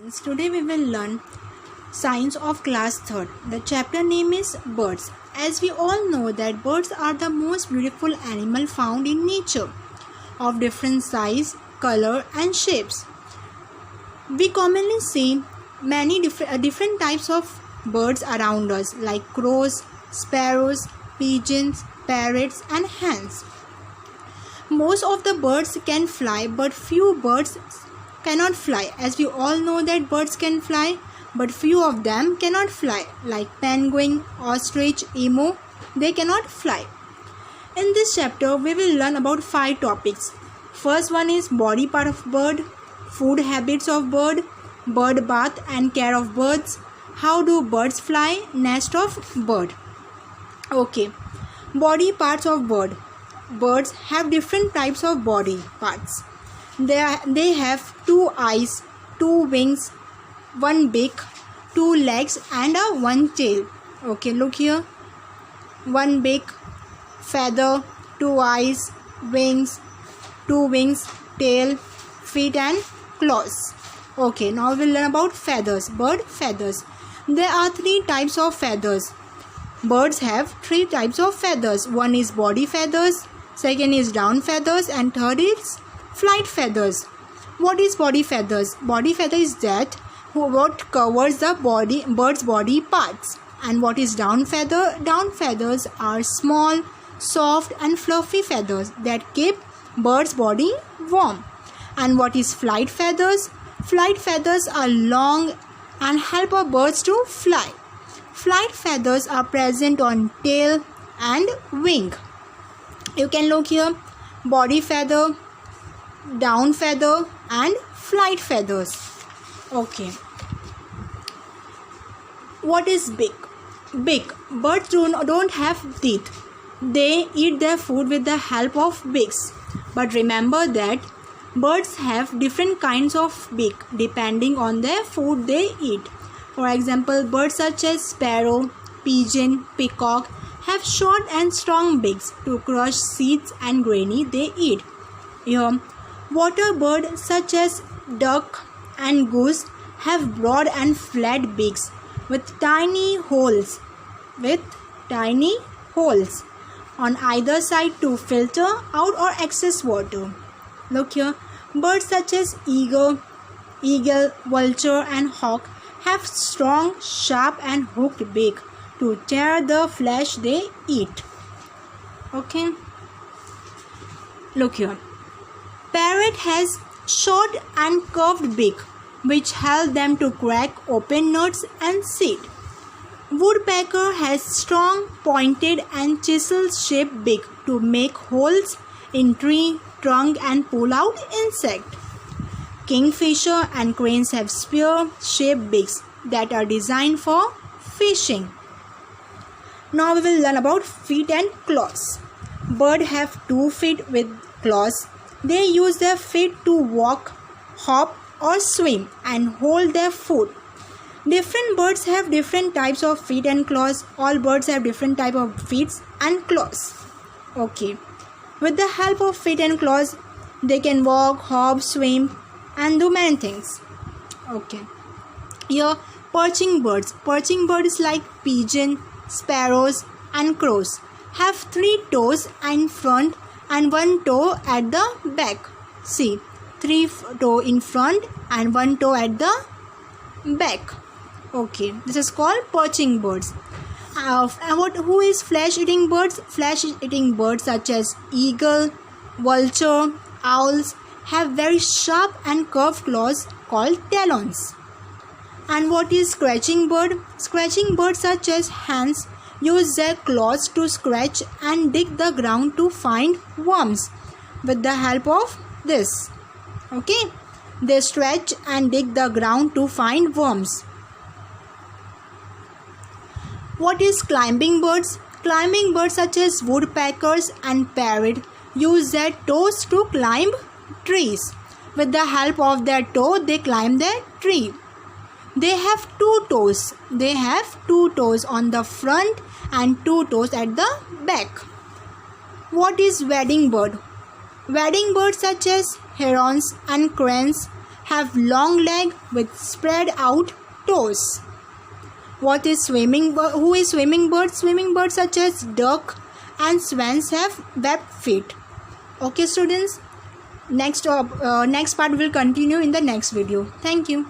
Today we will learn Science of Class 3rd. The chapter name is Birds. As we all know that birds are the most beautiful animal found in nature, of different size, color and shapes. We commonly see many different types of birds around us like crows, sparrows, pigeons, parrots and hens. Most of the birds can fly, but few birds cannot fly. As we all know that birds can fly, but few of them cannot fly, like penguin, ostrich, emu. They cannot fly. In this chapter we will learn about 5 topics. First one is body part of bird, food habits of bird bath and care of birds, how do birds fly, nest of bird. Okay, body parts of bird. Birds have different types of body parts. They have 2 eyes, 2 wings, 1 beak, 2 legs and 1 tail. Okay, look here. 1 beak, feather, 2 eyes, wings, 2 wings, tail, feet and claws. Okay, now we'll learn about feathers. Bird feathers. There are 3 types of feathers. Birds have 3 types of feathers. One is body feathers, second is down feathers and third is flight feathers. What is body feathers? Body feather is that what covers the bird's body parts. And what is down feather? Down feathers are small, soft and fluffy feathers that keep bird's body warm. And what is flight feathers? Flight feathers are long and help our birds to fly. Flight feathers are present on tail and wing. You can look here, body feather, down feather and flight feathers. Okay. What is beak? Beak. Birds don't have teeth. They eat their food with the help of beaks. But remember that birds have different kinds of beak depending on their food they eat. For example, birds such as sparrow, pigeon, peacock have short and strong beaks to crush seeds and grainy they eat. Here, water birds such as duck and goose have broad and flat beaks with tiny holes on either side to filter out or excess water. Look here, birds such as eagle, vulture and hawk have strong, sharp and hooked beak to tear the flesh they eat. Okay. Look here. Parrot has short and curved beak which help them to crack open nuts and seed. Woodpecker has strong, pointed and chisel-shaped beak to make holes in tree trunk and pull out insect. Kingfisher and cranes have spear-shaped beaks that are designed for fishing. Now we will learn about feet and claws. Birds have 2 feet with claws. They use their feet to walk, hop or swim and hold their food. Different birds have different types of feet and claws. All birds have different type of feet and claws. Okay. With the help of feet and claws, they can walk, hop, swim and do many things. Okay. Here, perching birds. Perching birds like pigeon, sparrows and crows have 3 toes in front and 1 toe at the back. See, 3 toes in front and 1 toe at the back. Okay, this is called perching birds. Who is flesh-eating birds? Flesh-eating birds such as eagle, vulture, owls have very sharp and curved claws called talons. And what is scratching bird? Scratching birds such as hens use their claws to scratch and dig the ground to find worms with the help of this. Okay, they stretch and dig the ground to find worms. What is climbing birds? Climbing birds such as woodpeckers and parrot use their toes to climb trees. With the help of their toe, they climb their tree. They have 2 toes. They have 2 toes on the front and 2 toes at the back. What is wading bird? Wading birds such as herons and cranes have long leg with spread out toes. What is swimming bird? Who is swimming bird? Swimming birds such as duck and swans have webbed feet. Okay students, next part will continue in the next video. Thank you.